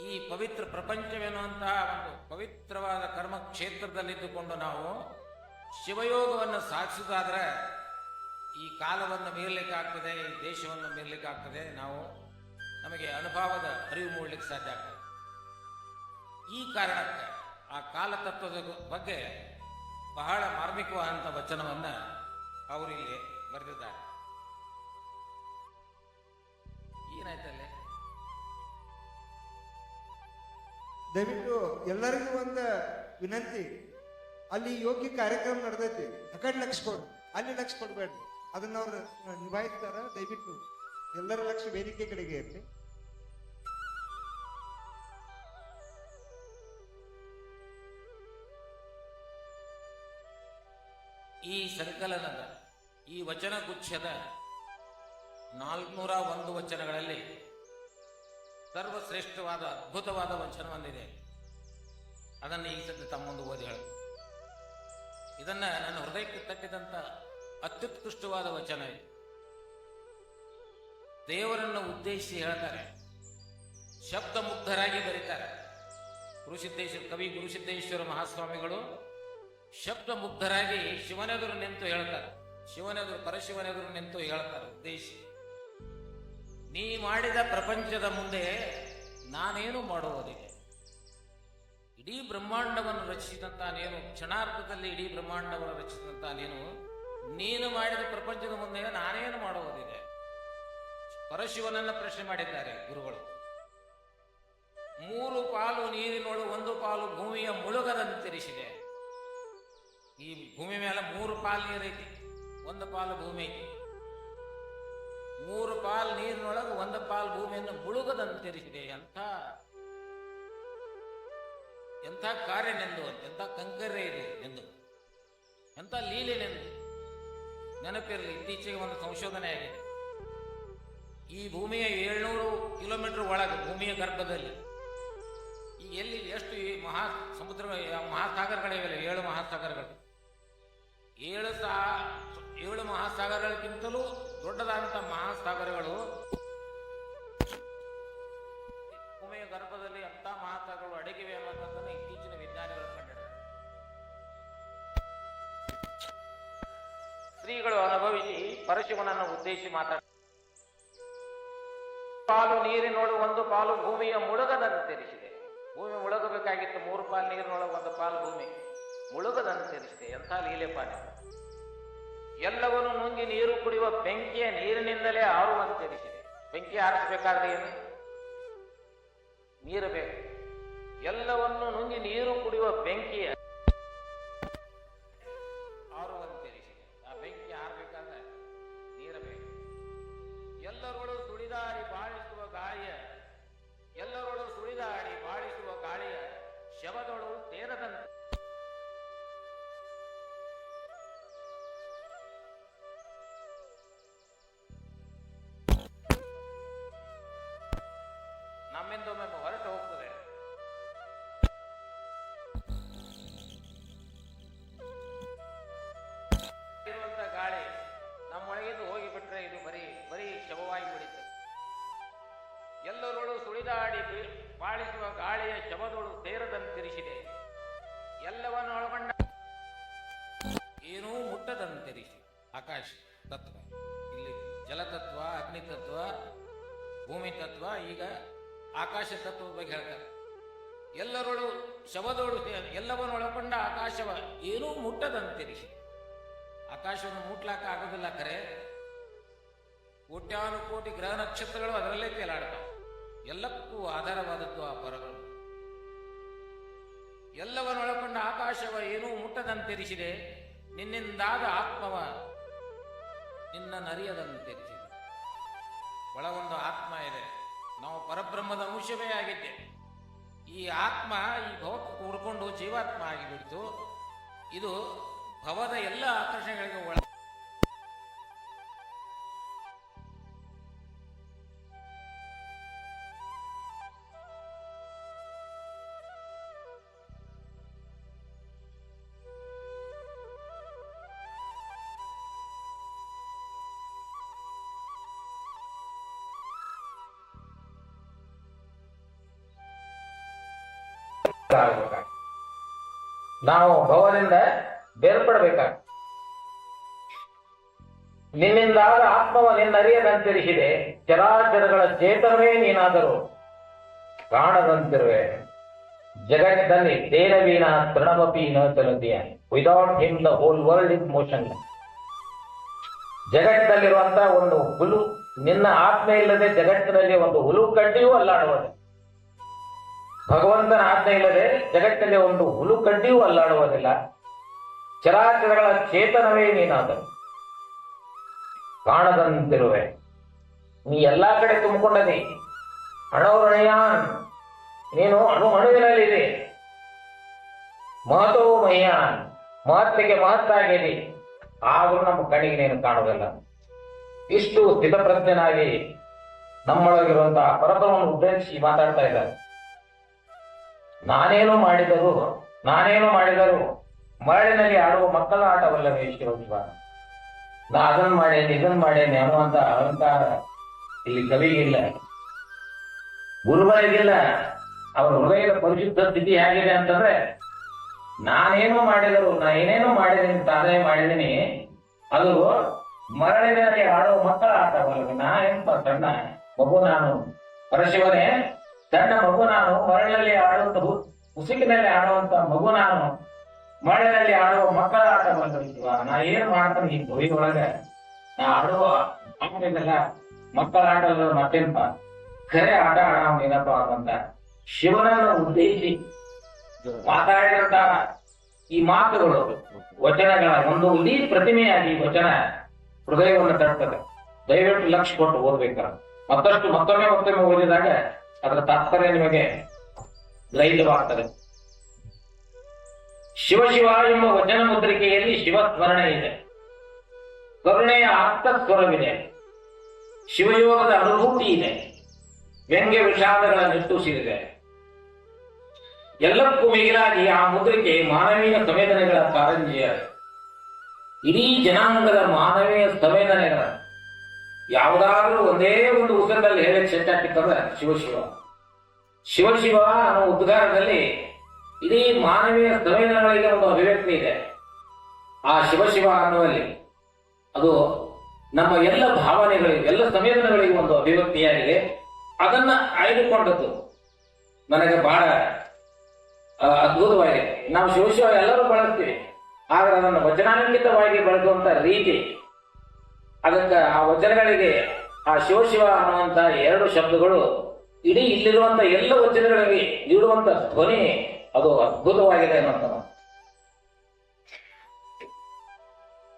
ಈ ಪವಿತ್ರ ಪ್ರಪಂಚವೆನ್ನುವಂತಹ ಒಂದು ಪವಿತ್ರವಾದ ಕರ್ಮ ಕ್ಷೇತ್ರದಲ್ಲಿದ್ದುಕೊಂಡು ನಾವು ಶಿವಯೋಗವನ್ನು ಸಾಧಿಸುವುದಾದ್ರೆ ಈ ಕಾಲವನ್ನು ಮೀರಲಿಕ್ಕಾಗ್ತದೆ, ಈ ದೇಶವನ್ನು ಮೀರಲಿಕ್ಕಾಗ್ತದೆ. ನಮಗೆ ಅನುಭವದ ಅರಿವು ಮೂಡಲಿಕ್ಕೆ ಸಾಧ್ಯ ಆಗ್ತದೆ. ಈ ಕಾರಣಕ್ಕೆ ಆ ಕಾಲತತ್ವದ ಬಗ್ಗೆ ಬಹಳ ಮಾರ್ಮಿಕವಾದಂಥ ವಚನವನ್ನು ಅವರು ಇಲ್ಲಿ ಬರೆದಿದ್ದಾರೆ. ಏನಾಯ್ತಲ್ಲೇ? ದಯವಿಟ್ಟು ಎಲ್ಲರಿಗೂ ಒಂದು ವಿನಂತಿ, ಅಲ್ಲಿ ಯೋಗ್ಯ ಕಾರ್ಯಕ್ರಮ ನಡೆದೈತಿ, ಆ ಕಡೆ ಲಕ್ಷ ಕೊಡು, ಅಲ್ಲಿ ಲಕ್ಷ ಕೊಡ್ಬೇಡ್ರಿ. ಅದನ್ನ ಅವ್ರು ನಿಭಾಯಿಸ್ತಾರ. ದಯವಿಟ್ಟು ಎಲ್ಲರ ಲಕ್ಷ ವೇದಿಕೆ ಕಡೆಗೆ ಇರಲಿ. ಈ ಸಂಕಲನದ ಈ ವಚನ ಗುಚ್ಛದ 401 ವಚನಗಳಲ್ಲಿ ಸರ್ವಶ್ರೇಷ್ಠವಾದ ಅದ್ಭುತವಾದ ವಚನ ಒಂದಿದೆ. ಅದನ್ನು ಈ ಸದ್ಯ ತಮ್ಮ ಮುಂದೆ ಓದಿ ಹೇಳ. ಇದನ್ನ ನನ್ನ ಹೃದಯಕ್ಕೆ ತಟ್ಟಿದಂಥ ಅತ್ಯುತ್ಕೃಷ್ಟವಾದ ವಚನ ಇದು. ದೇವರನ್ನು ಉದ್ದೇಶಿಸಿ ಹೇಳ್ತಾರೆ, ಶಬ್ದ ಮುಗ್ಧರಾಗಿ ಬರೀತಾರೆ. ಕವಿ ಗುರುಸಿದ್ದೇಶ್ವರ ಮಹಾಸ್ವಾಮಿಗಳು ಶಬ್ದ ಮುಗ್ಧರಾಗಿ ಶಿವನೆದುರು ನಿಂತು ಹೇಳ್ತಾರೆ. ಪರಶಿವನೆದುರು ನಿಂತು ಹೇಳ್ತಾರೆ ಉದ್ದೇಶಿ, ನೀ ಮಾಡಿದ ಪ್ರಪಂಚದ ಮುಂದೆ ನಾನೇನು ಮಾಡುವುದಿದೆ? ಇಡೀ ಬ್ರಹ್ಮಾಂಡವನ್ನು ರಚಿಸಿದಂತ ನೀನು, ಕ್ಷಣಾರ್ಧದಲ್ಲಿ ಇಡೀ ಬ್ರಹ್ಮಾಂಡವನ್ನು ರಚಿಸಿದಂತ ನೀನು ಮಾಡಿದ ಪ್ರಪಂಚದ ಮುಂದೆ ನಾನೇನು ಮಾಡುವುದಿದೆ? ಪರಶಿವನನ್ನ ಪ್ರಶ್ನೆ ಮಾಡಿದ್ದಾರೆ ಗುರುಗಳು. 3 ಪಾಲು ನೀರಿನೊಳು 1 ಪಾಲು ಭೂಮಿಯ ಮುಳುಗದಂತಿರಿಸಿದೆ. ಈ ಭೂಮಿ ಮೇಲೆ 3 ಪಾಲು ನೀರೈತಿ, 1 ಪಾಲು ಭೂಮಿ ಐತಿ. 3 ಪಾಲು ನೀರಿನೊಳಗೆ 1 ಪಾಲು ಭೂಮಿಯನ್ನು ಮುಳುಗದಂತಿರಿಸಿದೆ. ಎಂಥ ಕಾರ್ಯನೆಂದು, ಎಂಥ ಕಂಕರ್ಯ ಇದೆ ಎಂದು, ಎಂಥ ಲೀಲೆನೆಂದು. ನೆನಪಿರಲಿ, ಇತ್ತೀಚೆಗೆ ಒಂದು ಸಂಶೋಧನೆ ಆಗಿದೆ. ಈ ಭೂಮಿಯ 700 ಕಿಲೋಮೀಟರ್ ಒಳಗೆ, ಭೂಮಿಯ ಗರ್ಭದಲ್ಲಿ ಈ ಎಲ್ಲಿ ಎಷ್ಟು ಈ ಮಹಾಸಾಗರಗಳಿವೆ, 7 ಮಹಾಸಾಗರಗಳು. 7 ಮಹಾಸಾಗರಗಳಿಗಿಂತಲೂ ದೊಡ್ಡದಾದಂಥ ಮಹಾಸಾಗರಗಳು ಭೂಮಿಯ ಗರ್ಭದಲ್ಲಿ ಅಂತ ಮಹಾಸಾಗರಗಳು ಅಡಗಿವೆ ಅನ್ನೋದನ್ನು ಇತ್ತೀಚಿನ ವಿಜ್ಞಾನಿಗಳು ಕಂಡಿದ್ದಾರೆ. ಶ್ರೀಗಳು ಅನುಭವಿಸಿ ಪರಶಿವನನ್ನು ಉದ್ದೇಶಿಸಿ ಮಾತಾಡ, ಪಾಲು ನೀರಿನೊಳಗೆ 1 ಪಾಲು ಭೂಮಿಯ ಮುಳುಗದಂತೆ ತೆರೆಸಿದೆ. ಭೂಮಿ ಮುಳುಗಬೇಕಾಗಿತ್ತು, 3 ಪಾಲು ನೀರಿನೊಳಗೆ 1 ಪಾಲು ಭೂಮಿ ಮುಳುಗದಂತೆ ತೆರೆಸಿದೆ. ಎಂಥ ಲೀಲೆ ಪಾನೆ! ಎಲ್ಲವನ್ನು ನುಂಗಿ ನೀರು ಕುಡಿಯುವ ಬೆಂಕಿಯ ನೀರಿನಿಂದಲೇ ಆರುವಂತೆ ತೆರೆಸಿದೆ. ಬೆಂಕಿ ಆರಿಸಬೇಕಾದ್ರೆ ಏನು? ನೀರು ಬೇಕು. ಎಲ್ಲವನ್ನು ನುಂಗಿ ನೀರು ಕುಡಿಯುವ ಬೆಂಕಿಯ ಆರುವಂತೆ ತೆರೆಸಿದೆ. ಆ ಬೆಂಕಿ ಆರಬೇಕಾದ್ರೆ ನೀರು ಬೇಕು. ಎಲ್ಲರೊಳು ಸುಳಿದಾಡಿ ಬಾಳಿಸುವ ಗಾಳಿಯ ಶವದೊಳು ತೇರದಂತೆ ನಮ್ಮಿಂದೊಮ್ಮೆ ಹೊರಟು ಹೋಗ್ತದೆ. ಇರುವಂತ ಗಾಳಿ ನಮ್ಮೊಳಗಿಂದ ಹೋಗಿಬಿಟ್ರೆ ಇದು ಬರೀ ಶವವಾಗಿ ಬಿಡುತ್ತೆ. ಎಲ್ಲರೊಳು ಸುಳಿದಾಡಿ ಬಾಳಿಸುವ ಗಾಳಿಯ ಶವದೊಳು ತೇರದಂತಿರಿಸಿದೆ. ಎಲ್ಲವನ್ನು ಒಳಗೊಂಡ ಏನೂ ಮುಟ್ಟದಂತಿರಿಸಿ. ಆಕಾಶ ತತ್ವ, ಇಲ್ಲಿ ಜಲತತ್ವ, ಅಗ್ನಿ ತತ್ವ, ಭೂಮಿ ತತ್ವ, ಈಗ ಆಕಾಶ ತತ್ವದ ಬಗ್ಗೆ ಹೇಳ್ತಾರೆ. ಎಲ್ಲರೊಳು ಶವದೋಳು ಎಲ್ಲವನ್ನು ಒಳಗೊಂಡ ಆಕಾಶವ ಏನೂ ಮುಟ್ಟದಂತಿರಿಸಿ. ಆಕಾಶವನ್ನು ಮುಟ್ಲಾಕ ಆಗೋದಿಲ್ಲ, ಕರೆ ಕೋಟ್ಯಾನುಕೋಟಿ ಗ್ರಹ ನಕ್ಷತ್ರಗಳು ಅದರಲ್ಲೇ ತೇಲಾಡ್ತಾವೆ. ಎಲ್ಲಕ್ಕೂ ಆಧಾರವಾದದ್ದು ಆ ಪರಗಳು. ಎಲ್ಲವನ್ನೊಳಗೊಂಡ ಆಕಾಶವ ಏನೂ ಮುಟ್ಟದಂತೆರಿಸಿದೆ. ನಿನ್ನಿಂದಾದ ಆತ್ಮವ ನಿನ್ನ ನರಿಯದಂತೆರಿಸಿದೆ. ಒಳಗೊಂದು ಆತ್ಮ ಇದೆ. ನಾವು ಪರಬ್ರಹ್ಮದ ಅಂಶವೇ ಆಗಿದ್ದೆ. ಈ ಆತ್ಮ ಈ ಭವಕ್ಕೆ ಕೂಡ್ಕೊಂಡು ಜೀವಾತ್ಮ ಆಗಿಬಿಡ್ತು. ಇದು ಭವದ ಎಲ್ಲ ಆಕರ್ಷಣೆಗಳಿಗೆ ಒಳ ನಾವು ಭವದಿಂದ ಬೇರ್ಪಡಬೇಕಾಗ ನಿನ್ನಿಂದಾದ ಆತ್ಮವ ನಿನ್ನರಿಯದಂತಿರಿಸಿದೆ. ಚರಾಚರಗಳ ಚೇತನವೇ ನೀನಾದರೂ ಕಾಣದಂತಿರುವೆ. ಜಗತ್ತಿನಲ್ಲಿ ತೇರವೀನ ತೃಣಮಪಿ ನ ಚಲತಿಯ. Without him the whole world is motion. ಜಗತ್ತಿನಲ್ಲಿರುವಂತಹ ಒಂದು ಹುಲು, ನಿನ್ನ ಆತ್ಮ ಇಲ್ಲದೆ ಜಗತ್ತಿನಲ್ಲಿ ಒಂದು ಹುಲು ಕಡ್ಡಿಯೂ ಅಲ್ಲಾಡುವುದು. ಭಗವಂತನ ಆಜ್ಞೆ ಇಲ್ಲದೆ ಜಗತ್ತಿನಲ್ಲಿ ಒಂದು ಹುಲು ಕಡ್ಡಿಯೂ ಅಲ್ಲಾಡುವುದಿಲ್ಲ. ಚರಾಚರಗಳ ಚೇತನವೇ ನೀನಾದರು ಕಾಣದಂತಿರುವೆ. ನೀ ಎಲ್ಲಾ ಕಡೆ ತುಂಬಿಕೊಂಡದಿ. ಅಣೋರಣಯಾನ್, ನೀನು ಅಣುವಿನಲ್ಲಿದೆ. ಮಹತೋ ಮಹ್ಯಾನ್, ಮಹತ್ತಿಗೆ ಮಹತ್ತಾಗಿದೆ. ಆದರೂ ನಮ್ಮ ಕಣ್ಣಿಗೆ ನೀನು ಕಾಣುವುದಿಲ್ಲ. ಇಷ್ಟು ಸ್ಥಿತಪ್ರಜ್ಞನಾಗಿ ನಮ್ಮೊಳಗಿರುವಂತಹ ಪರಬ್ರಹ್ಮವನ್ನು ಉದ್ದೇಶಿಸಿ ಮಾತಾಡ್ತಾ ಇದ್ದಾರೆ. ನಾನೇನು ಮಾಡಿದರು ಮರಳಿನಲ್ಲಿ ಆಡುವ ಮಕ್ಕಳ ಆಟವಲ್ಲವೇ ಶಿವಜೀವ. ನಾ ಅದನ್ನು ಮಾಡೇನೆ ಇದನ್ನು ಮಾಡೇನೆ ಅನ್ನುವಂತ ಅಹಂಕಾರ ಇಲ್ಲಿ ಕವಿಗಿಲ್ಲ, ಗುರುಗಳಿಗಿಲ್ಲ. ಅವರ ಹೃದಯದ ಪರಿಶುದ್ಧ ಸ್ಥಿತಿ ಹೇಗಿದೆ ಅಂತಂದ್ರೆ, ನಾನೇನು ಮಾಡಿದರು, ನಾ ಏನೇನು ಮಾಡಿದೀನಿ, ತಾನೇ ಮಾಡಿದೀನಿ, ಅದು ಮರಳಿನಲ್ಲಿ ಆಡುವ ಮಕ್ಕಳ ಆಟವಲ್ಲವೇ. ನಾ ಎಂತ ಸಣ್ಣ ಮಗು ನಾನು, ಪರಶಿವನೇ ಸಣ್ಣ ಮಗು ನಾನು, ಮರಳಿನಲ್ಲಿ ಆಡುವಂತ ಉಸುಕಿನಲ್ಲಿ ಆಡುವಂತ ಮಗು ನಾನು, ಮರಳಿನಲ್ಲಿ ಆಡುವ ಮಕ್ಕಳ ಆಟ ಬಂದಿರುವ. ನಾ ಏನ್ ಮಾಡ್ತಾನೆ ಈ ಭೂಮಿ ಒಳಗೆ, ನಾ ಆಡುವ ಆಟದಲ್ಲ ಮಕ್ಕಳ ಆಟ ಮತ್ತೆಂಪ ಖರೆ ಆಟ ಆಡೋ ಏನಪ್ಪ ಅಂತ ಶಿವನನ್ನು ಉದ್ದೇಶಿಸಿ ಮಾತಾಡಿದಂತ ಈ ಮಾತುಗಳು, ವಚನಗಳ ಒಂದು ಇಡೀ ಪ್ರತಿಮೆಯಾಗಿ ವಚನ ಹೃದಯವನ್ನು ತಡ್ತದೆ. ದಯವಿಟ್ಟು ಲಕ್ಷ್ಯ ಕೊಟ್ಟು ಓದ್ಬೇಕಾರ. ಮತ್ತೊಮ್ಮೆ ಓದಿದಾಗ ಅದರ ತಾತ್ಪರ್ಯ ನಿಮಗೆ ಗ್ರಹಿತವಾಗ್ತದೆ. ಶಿವ ಎಂಬ ವಚನ ಮುದ್ರಿಕೆಯಲ್ಲಿ ಶಿವ ಸ್ಮರಣೆ ಇದೆ, ಕರುಣೆಯ ಆಪ್ತ ಸ್ವರವಿದೆ. ಶಿವಯೋಗದ ಅನುಭೂತಿ ಇದೆ, ವ್ಯಂಗ್ಯ ವಿಷಾದಗಳ ನಿಟ್ಟುಸಿರಿದೆ. ಎಲ್ಲಕ್ಕೂ ಮಿಗಿಲಾಗಿ ಆ ಮುದ್ರಿಕೆ ಮಾನವೀಯ ಸಂವೇದನೆಗಳ ಕಾರಂಜಿಯ, ಇಡೀ ಜನಾಂಗದ ಮಾನವೀಯ ಸಂವೇದನೆಗಳ ಯಾವುದಾದ್ರೂ ಒಂದೇ ಒಂದು ಉಸಿರದಲ್ಲಿ ಹೇಳಕ್ಕೆ ಶೆಟ್ಟಾಕಿತ್ತಂದ್ರೆ ಶಿವಶಿವ. ಶಿವಶಿವ ಅನ್ನೋ ಉದ್ಗಾರದಲ್ಲಿ ಇಡೀ ಮಾನವೀಯ ಸಂವೇದನೆಗಳಿಗೆ ಒಂದು ಅಭಿವ್ಯಕ್ತಿ ಇದೆ. ಆ ಶಿವಶಿವ ಅನ್ನುವಲ್ಲಿ ಅದು ನಮ್ಮ ಎಲ್ಲ ಭಾವನೆಗಳಿಗೆ, ಎಲ್ಲ ಸಂವೇದನೆಗಳಿಗೆ ಒಂದು ಅಭಿವ್ಯಕ್ತಿಯಾಗಿದೆ. ಅದನ್ನ ಆಯ್ದುಕೊಂಡದ್ದು ನನಗೆ ಬಹಳ ಅದ್ಭುತವಾಗಿದೆ. ನಾವು ಶಿವಶಿವ ಎಲ್ಲರೂ ಬಳಸ್ತೀವಿ, ಆದ್ರೆ ಅದನ್ನು ವಚನಾಂಕಿತವಾಗಿ ಬಳಸುವಂತ ರೀತಿ, ಅದಕ್ಕೆ ಆ ವಚನಗಳಿಗೆ ಆ ಶಿವಶಿವ ಅನ್ನುವಂತ ಎರಡು ಶಬ್ದಗಳು ಇಡೀ ಇಲ್ಲಿರುವಂತ ಎಲ್ಲ ವಚನಗಳಿಗೆ ನೀಡುವಂತ ಧ್ವನಿ ಅದು ಅದ್ಭುತವಾಗಿದೆ ಅನ್ನೋಂಥ.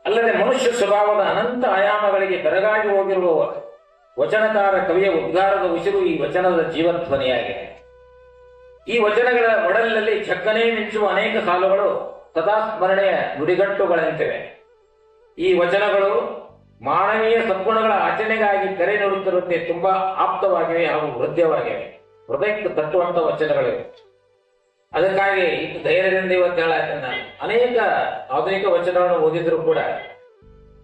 ಅಲ್ಲದೆ ಮನುಷ್ಯ ಸ್ವಭಾವದ ಅನಂತ ಆಯಾಮಗಳಿಗೆ ಬೆರಗಾಗಿ ಹೋಗಿರುವ ವಚನಕಾರ ಕವಿಯ ಉದ್ಗಾರದ ಉಸಿರು ಈ ವಚನದ ಜೀವಧ್ವನಿಯಾಗಿದೆ. ಈ ವಚನಗಳ ಒಡಲಿನಲ್ಲಿ ಛಕ್ಕನೆ ಮಿಂಚುವ ಅನೇಕ ಸಾಲುಗಳು ಸದಾ ಸ್ಮರಣೆಯ ನುಡಿಗಟ್ಟುಗಳಂತಿವೆ. ಈ ವಚನಗಳು ಮಾನವೀಯ ಸದ್ಗುಣಗಳ ಆಚರಣೆಗಾಗಿ ಕರೆ ನೀಡುತ್ತಿರುತ್ತೆ, ತುಂಬಾ ಆಪ್ತವಾಗಿವೆ ಹಾಗೂ ಹೃದಯವಾಗಿವೆ, ಹೃದಯಕ್ಕೆ ತಟ್ಟುವಂತ ವಚನಗಳಿವೆ. ಅದಕ್ಕಾಗಿ ಇಷ್ಟು ಧೈರ್ಯದಿಂದ ಇವತ್ತು ಹೇಳಕ್ಕೆ ನಾನು ಅನೇಕ ಆಧುನಿಕ ವಚನಗಳನ್ನು ಓದಿದ್ರು ಕೂಡ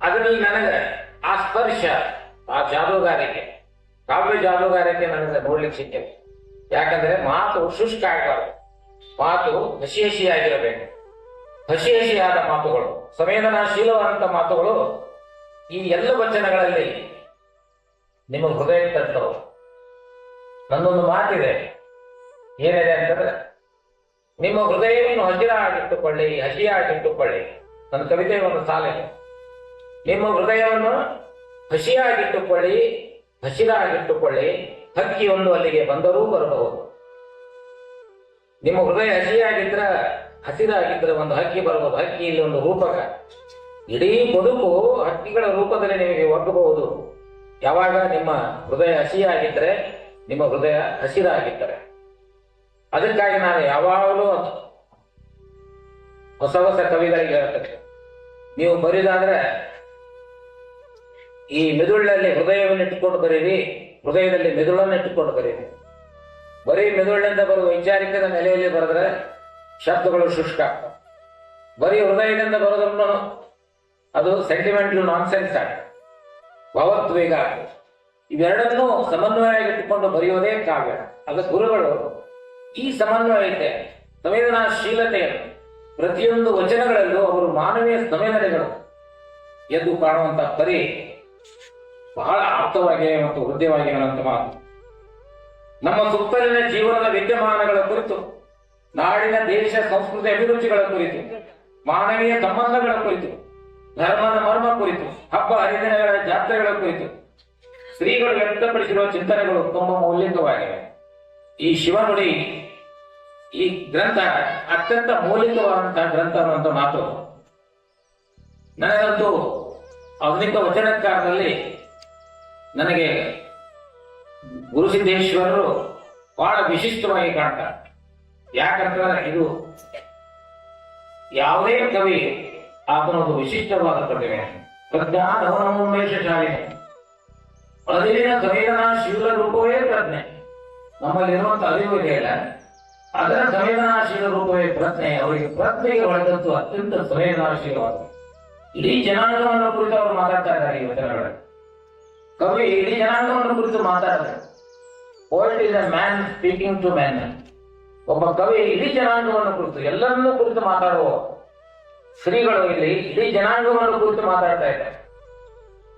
ಅದರಲ್ಲಿ ನನಗೆ ಆ ಸ್ಪರ್ಶ, ಆ ಜಾದೂಗಾರಿಕೆ, ಕಾವ್ಯ ಜಾದೂಗಾರಿಕೆ ನನಗೆ ನೋಡ್ಲಿಕ್ಕೆ ಸಿಕ್ಕಿದೆ. ಯಾಕಂದ್ರೆ ಮಾತು ಶುಷ್ಕ ಆಗಬಾರ್ದು, ಮಾತು ಹಸಿ ಹಸಿಯಾಗಿರಬೇಕು. ಹಸಿ ಹಸಿಯಾದ ಮಾತುಗಳು, ಸಂವೇದನಾಶೀಲವಾದಂತ ಮಾತುಗಳು ಈ ಎಲ್ಲ ವಚನಗಳಲ್ಲಿ ನಿಮ್ಮ ಹೃದಯ ತಟ್ಟವು. ನನ್ನೊಂದು ಮಾತಿದೆ, ಏನಿದೆ ಅಂತಂದ್ರೆ, ನಿಮ್ಮ ಹೃದಯವನ್ನು ಹಸಿರಾಗಿಟ್ಟುಕೊಳ್ಳಿ, ಹಸಿಯಾಗಿಟ್ಟುಕೊಳ್ಳಿ. ನನ್ನ ಕವಿತೆ ಒಂದು ಸಾಲಿದೆ, ನಿಮ್ಮ ಹೃದಯವನ್ನು ಹಸಿಯಾಗಿಟ್ಟುಕೊಳ್ಳಿ, ಹಸಿರಾಗಿಟ್ಟುಕೊಳ್ಳಿ, ಹಕ್ಕಿಯೊಂದು ಅಲ್ಲಿಗೆ ಬಂದರೂ ಬರಬಹುದು. ನಿಮ್ಮ ಹೃದಯ ಹಸಿರಾಗಿದ್ರೆ ಒಂದು ಹಕ್ಕಿ ಬರಬಹುದು. ಹಕ್ಕಿ ಇಲ್ಲಿ ಒಂದು ರೂಪಕ. ಇಡೀ ಬದುಕು ಹಕ್ಕಿಗಳ ರೂಪದಲ್ಲಿ ನಿಮಗೆ ಒಗ್ಗಬಹುದು ಯಾವಾಗ ನಿಮ್ಮ ಹೃದಯ ಹಸಿಯಾಗಿದ್ದರೆ, ನಿಮ್ಮ ಹೃದಯ ಹಸಿರಾಗಿದ್ದರೆ. ಅದಕ್ಕಾಗಿ ನಾನು ಯಾವಾಗಲೂ ಹೊಸ ಹೊಸ ಕವಿಗಳಿಗೆ ಹೇಳ್ತೇನೆ, ನೀವು ಬರೀದಾದ್ರೆ ಈ ಮೆದುಳಲ್ಲಿ ಹೃದಯವನ್ನು ಇಟ್ಟುಕೊಂಡು ಬರೀರಿ, ಹೃದಯದಲ್ಲಿ ಮೆದುಳನ್ನು ಇಟ್ಟುಕೊಂಡು ಬರೀರಿ. ಬರೀ ಮೆದುಳಿನಿಂದ ಬರುವ ವೈಚಾರಿಕದ ನೆಲೆಯಲ್ಲಿ ಬರೆದ್ರೆ ಶಬ್ದಗಳು ಶುಷ್ಕ. ಬರೀ ಹೃದಯದಿಂದ ಬರೋದ್ರೂ ಅದು ಸೆಂಟಿಮೆಂಟಲ್ ನಾನ್ಸೆನ್ಸ್ ಆಗುತ್ತೆ, ಭಾವೋದ್ವೇಗ ಆಗುತ್ತೆ. ಇವೆರಡನ್ನೂ ಸಮನ್ವಯವಾಗಿಟ್ಟುಕೊಂಡು ಬರೆಯೋದೇ ಕಾವ್ಯ. ಅದು ಗುರುಗಳು ಈ ಸಮನ್ವಯತೆ, ಸಂವೇದನಾಶೀಲತೆಯನ್ನು ಪ್ರತಿಯೊಂದು ವಚನಗಳಲ್ಲೂ ಅವರು ಮಾನವೀಯ ಸಂವೇದನೆಗಳು ಎದ್ದು ಕಾಣುವಂತ ಪರಿ ಬಹಳ ಆಪ್ತವಾಗಿವೆ ಮತ್ತು ಹೃದಯವಾಗಿವೆ ಅಂತ ಮಾತು. ನಮ್ಮ ಸುತ್ತಲಿನ ಜೀವನದ ವಿದ್ಯಮಾನಗಳ ಕುರಿತು, ನಾಡಿನ ದೇಶ ಸಂಸ್ಕೃತಿ ಅಭಿರುಚಿಗಳ ಕುರಿತು, ಮಾನವೀಯ ಸಂಬಂಧಗಳ ಕುರಿತು, ಧರ್ಮದ ಮರ್ಮ ಕುರಿತು, ಹಬ್ಬ ಹರಿದಿನಗಳ ಜಾತ್ರೆಗಳ ಕುರಿತು ಶ್ರೀಗಳು ವ್ಯಕ್ತಪಡಿಸಿರುವ ಚಿಂತನೆಗಳು ತುಂಬಾ ಮೌಲಿಕವಾಗಿವೆ. ಈ ಶಿವನುಡಿ, ಈ ಗ್ರಂಥ ಅತ್ಯಂತ ಮೌಲಿಕವಾದಂತಹ ಗ್ರಂಥ ಅನ್ನುವಂಥ ಮಾತು ನನಗಂತೂ ಆಧುನಿಕ ವಚನಕಾರರಲ್ಲಿ ನನಗೆ ಗುರುಸಿದ್ದೇಶ್ವರರು ಬಹಳ ವಿಶಿಷ್ಟವಾಗಿ ಕಾಣ್ತಾರೆ. ಯಾಕಂತಂದ್ರೆ ಇದು ಯಾವುದೇ ಕವಿ ಆತನೊಂದು ವಿಶಿಷ್ಟವಾದ ಪ್ರತಿಭೆ, ಪ್ರಜ್ಞಾನವನೋನ್ಮೇಷಶಾಲಿನಿ, ಅರಿವಿನ ಸಂವೇದನಾಶೀಲ ರೂಪವೇ ಪ್ರಜ್ಞೆ. ನಮ್ಮಲ್ಲಿರುವಂತ ಅರಿವು ಇದೆಯಲ್ಲ, ಅದರ ಸಂವೇದನಾಶೀಲ ರೂಪವೇ ಪ್ರಜ್ಞೆ. ಅವರಿಗೆ ಪ್ರಜ್ಞೆಗೆ ಒಳಗಂತೂ ಅತ್ಯಂತ ಸಂವೇದನಾಶೀಲವಾದ ಇಡೀ ಜನಾಂಗವನ್ನು ಕುರಿತು ಅವರು ಮಾತಾಡ್ತಾ ಇದ್ದಾರೆ. ಈ ವಚನಗಳಲ್ಲಿ ಕವಿ ಇಡೀ ಜನಾಂಗವನ್ನು ಕುರಿತು ಮಾತಾಡ್ತಾರೆ. Poet is a man speaking to man. ಒಬ್ಬ ಕವಿ ಇಡೀ ಜನಾಂಗವನ್ನು ಕುರಿತು, ಎಲ್ಲರನ್ನೂ ಕುರಿತು ಮಾತಾಡುವ ಶ್ರೀಗಳು ಇಲ್ಲಿ ಇಡೀ ಜನಾಂಗವನ್ನು ಕುರಿತು ಮಾತಾಡ್ತಾ ಇದ್ದಾರೆ.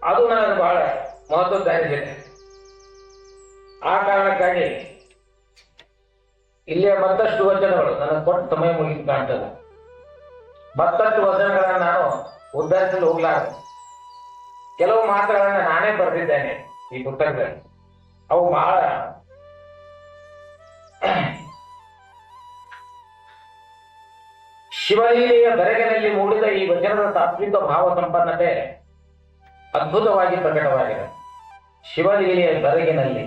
ಅದು ನನಗೆ ಬಹಳ ಮಹತ್ವದ ಅನಿಸಿದೆ. ಆ ಕಾರಣಕ್ಕಾಗಿ ಇಲ್ಲಿಯ ಮತ್ತಷ್ಟು ವಚನಗಳು ನನಗೆ ಕೊಟ್ಟು ಸಮಯ ಮುಗಿದು ಕಾಣ್ತದೆ. ಮತ್ತಷ್ಟು ವಚನಗಳನ್ನ ನಾನು ಉದ್ಧರಿಸಲು ಹೋಗ್ಲಾರ. ಕೆಲವು ಮಾತುಗಳನ್ನ ನಾನೇ ಬರೆದಿದ್ದೇನೆ ಈ ಪುಸ್ತಕದಲ್ಲಿ. ಅವು ಬಹಳ ಶಿವಲೀಲೆಯ ಬೆರಗಿನಲ್ಲಿ ಮೂಡಿದ ಈ ವಚನದ ತಾತ್ವಿಕ ಭಾವ ಸಂಪನ್ನತೆ ಅದ್ಭುತವಾಗಿ ಪ್ರಕಟವಾಗಿದೆ. ಶಿವಲೀಲೆಯ ಬೆರಗಿನಲ್ಲಿ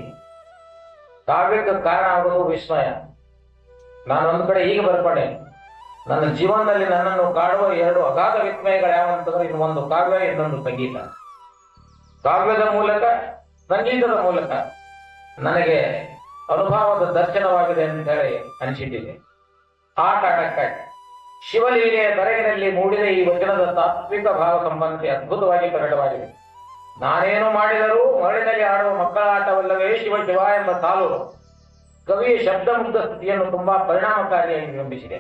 ಕಾವ್ಯಕ್ಕೆ ಕಾರಣ ಆಗುವುದು ವಿಸ್ಮಯ. ನಾನು ಒಂದು ಕಡೆ ಹೀಗೆ ಬರ್ಕೊಂಡೆ, ನನ್ನ ಜೀವನದಲ್ಲಿ ನನ್ನನ್ನು ಕಾಡುವ ಎರಡು ಅಗಾಧ ವಿಸ್ಮಯಗಳು ಯಾವಂತಂದ್ರೆ, ಇದು ಒಂದು ಕಾವ್ಯ, ಇನ್ನೊಂದು ಸಂಗೀತ. ಕಾವ್ಯದ ಮೂಲಕ ಸಂಗೀತದ ಮೂಲಕ ನನಗೆ ಅನುಭವದ ದರ್ಶನವಾಗಿದೆ ಅಂತ ಹೇಳಿ ಅನಿಸಿಟ್ಟಿದೆ. ಆ ಕಾರಣಕ್ಕಾಗಿ ಶಿವಲೀಲೆಯ ಬೆರಗಿನಲ್ಲಿ ಮೂಡಿದ ಈ ವಚನದ ತಾತ್ವಿಕ ಭಾವ ಸಂಬಂಧತೆ ಅದ್ಭುತವಾಗಿ ಪ್ರಕಟವಾಗಿದೆ. ನಾನೇನು ಮಾಡಿದರೂ ಮರಳಿನಲ್ಲಿ ಆಡುವ ಮಕ್ಕಳ ಆಟವಲ್ಲವೇ ಶಿವ ಶಿವ ಎಂಬ ಸಾಲು ಕವಿಯ ಶಬ್ದಮುಗ್ಧ ಸ್ಥಿತಿಯನ್ನು ತುಂಬಾ ಪರಿಣಾಮಕಾರಿಯಾಗಿ ಬಿಂಬಿಸಿದೆ.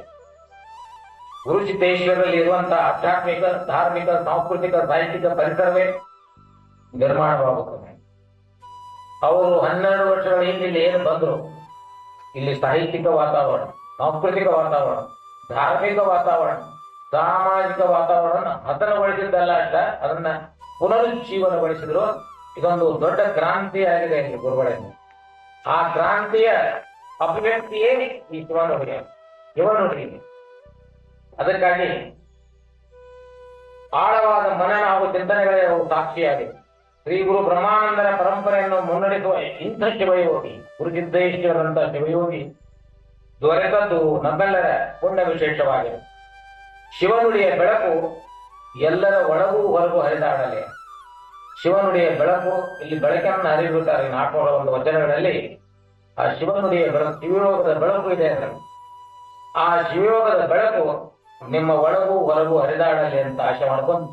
ಗುರುಸಿದ್ದೇಶ್ವರದಲ್ಲಿ ಇರುವಂತಹ ಆಧ್ಯಾತ್ಮಿಕ, ಧಾರ್ಮಿಕ, ಸಾಂಸ್ಕೃತಿಕ, ಸಾಹಿತ್ಯಿಕ ಪರಿಸರವೇ ನಿರ್ಮಾಣವಾಗುತ್ತದೆ. ಅವರು 12 ವರ್ಷಗಳ ಹಿಂದೆ ಏನು ಬಂದರು, ಇಲ್ಲಿ ಸಾಹಿತ್ಯಿಕ ವಾತಾವರಣ, ಸಾಂಸ್ಕೃತಿಕ ವಾತಾವರಣ, ಧಾರ್ಮಿಕ ವಾತಾವರಣ, ಸಾಮಾಜಿಕ ವಾತಾವರಣ ಹತನಗೊಳಿಸಿದ್ದಲ್ಲ ಅಷ್ಟ, ಅದನ್ನ ಪುನರುಜ್ಜೀವನಗೊಳಿಸಿದ್ರು. ಇದೊಂದು ದೊಡ್ಡ ಕ್ರಾಂತಿಯಾಗಿದೆ ಇಲ್ಲಿ ಗುರುಗಳಿಂದ. ಆ ಕ್ರಾಂತಿಯ ಅಭಿವ್ಯಕ್ತಿಯೇ ಈ ಶಿವನುಡಿ. ಅದಕ್ಕಾಗಿ ಆಳವಾದ ಮನನ ಹಾಗೂ ಚಿಂತನೆಗಳೇ ಅವು ಸಾಕ್ಷಿಯಾಗಿದೆ. ಶ್ರೀ ಗುರು ಬ್ರಹ್ಮಾನಂದರ ಪರಂಪರೆಯನ್ನು ಮುನ್ನಡೆಸುವ ಇಂಥ ಶಿವಯೋಗಿ, ಗುರುಸಿದ್ದೇಶ್ವರಂತ ಶಿವಯೋಗಿ ದೊರೆತದ್ದು ನಮ್ಮೆಲ್ಲರ ಪುಣ್ಯ ವಿಶೇಷವಾಗಿದೆ. ಶಿವನುಡಿಯ ಬೆಳಕು ಎಲ್ಲರ ಒಳಗೂ ಹೊರಗೂ ಹರಿದಾಡಲಿ. ಶಿವನುಡಿಯ ಬೆಳಕು, ಇಲ್ಲಿ ಬೆಳಕನ್ನು ಹರಿಬಿಡುತ್ತಾರೆ 401 ವಚನಗಳಲ್ಲಿ. ಆ ಶಿವನುಡಿಯ ಬೆಳಕು, ಶಿವಯೋಗದ ಬೆಳಕು ಇದೆ ಅದರಲ್ಲಿ. ಆ ಶಿವಯೋಗದ ಬೆಳಕು ನಿಮ್ಮ ಒಳಗೂ ಹೊರಗೂ ಹರಿದಾಡಲಿ ಅಂತ ಆಶೆ ಮಾಡ್ಕೊಂಡು,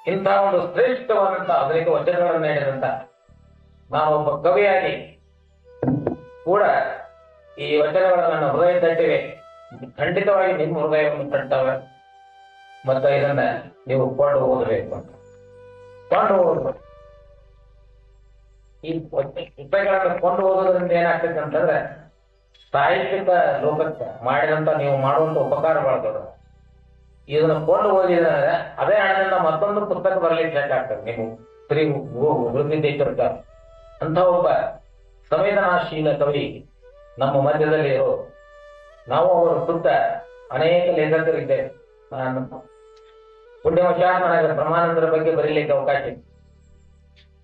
ಇಂಥ ಒಂದು ಶ್ರೇಷ್ಠವಾದಂತಹ ಆಧುನಿಕ ವಚನಗಳನ್ನು ಹೇಳಿದಂತ ನಾನೊಬ್ಬ ಕವಿಯಾಗಿ ಕೂಡ ಈ ವಚನಗಳು ನನ್ನ ಹೃದಯ ತಟ್ಟಿವೆ. ಖಂಡಿತವಾಗಿ ನಿಮ್ಮ ಹೃದಯವನ್ನು ತಟ್ಟವೆ. ಮತ್ತು ಇದನ್ನ ನೀವು ಕೊಂಡು ಓದಬೇಕು ಅಂತ ಕೊಂಡು ಓದಬೇಕು. ಈ ಪುಸ್ತಕಗಳನ್ನು ಕೊಂಡು ಓದೋದ್ರಿಂದ ಏನಾಗ್ತದೆ ಅಂತಂದ್ರೆ, ಸಾಹಿತ್ಯಿಕ ಲೋಕಕ್ಕೆ ಮಾಡಿದಂತ ನೀವು ಮಾಡುವಂತ ಉಪಕಾರ ಬರ್ತದ. ಇದನ್ನ ಕೊಂಡು ಓದಿದ್ರೆ ಅದೇ ಹಣದಿಂದ ಮತ್ತೊಂದು ಪುಸ್ತಕ ಬರಲಿಕ್ಕೆ ಬೇಕಾಗ್ತದೆ. ನೀವು ಶ್ರೀ ಗುರುಸಿದ್ದೇಶ್ವರ ಅಂತ ಒಬ್ಬ ಸಂವೇದನಾಶೀಲ ಕವಿ ನಮ್ಮ ಮಧ್ಯದಲ್ಲಿ ಇರೋ, ನಾವು ಅವರ ಸುತ್ತ ಅನೇಕ ಲೇಖಕರಿದ್ದೇವೆ. ನಾನು ಪುಣ್ಯವಶಾತ್ ನನಗೆ ಬ್ರಹ್ಮಾನಂದರ ಬಗ್ಗೆ ಬರೀಲಿಕ್ಕೆ ಅವಕಾಶ,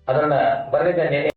ಅದನ್ನ ಬರೆದಿದ್ದೇನೆ.